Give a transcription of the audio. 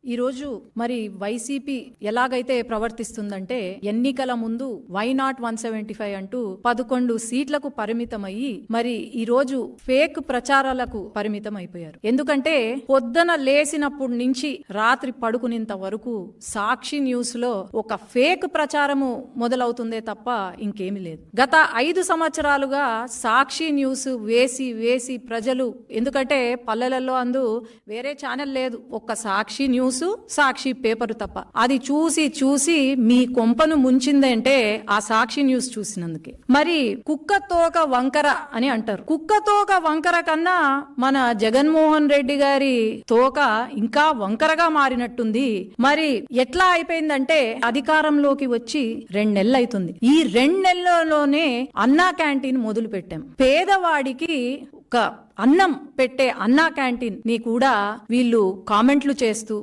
ఈ రోజు మరి వైసీపీ ఎలాగైతే ప్రవర్తిస్తుందంటే ఎన్నికల ముందు వై నాట్ 175 అంటూ 11 సీట్లకు పరిమితమయ్యి మరి ఈ రోజు ఫేక్ ప్రచారాలకు పరిమితం అయిపోయారు. ఎందుకంటే పొద్దున లేసినప్పటి నుంచి రాత్రి పడుకునేంత వరకు సాక్షి న్యూస్ లో ఒక ఫేక్ ప్రచారము మొదలవుతుందే తప్ప ఇంకేమీ లేదు. గత 5 సంవత్సరాలుగా సాక్షి న్యూస్ వేసి ప్రజలు, ఎందుకంటే పల్లెలలో అందు వేరే ఛానల్ లేదు, ఒక్క సాక్షి న్యూస్ సాక్షి పేపర్ తప్ప, అది చూసి మీ కొంపను ముంచిందంటే ఆ సాక్షి న్యూస్ చూసినందుకే. మరి కుక్క తోక వంకర అని అంటారు. కుక్క తోక వంకర కన్నా మన జగన్మోహన్ రెడ్డి గారి తోక ఇంకా వంకరగా మారినట్టుంది. మరి ఎట్లా అయిపోయిందంటే అధికారంలోకి వచ్చి 2 నెలలు అవుతుంది. ఈ 2 నెలల్లోనే అన్నా క్యాంటీన్ మొదలు పెట్టాం. పేదవాడికి ఒక అన్నం పెట్టే అన్నా క్యాంటీన్ ని కూడా వీళ్ళు కామెంట్లు చేస్తూ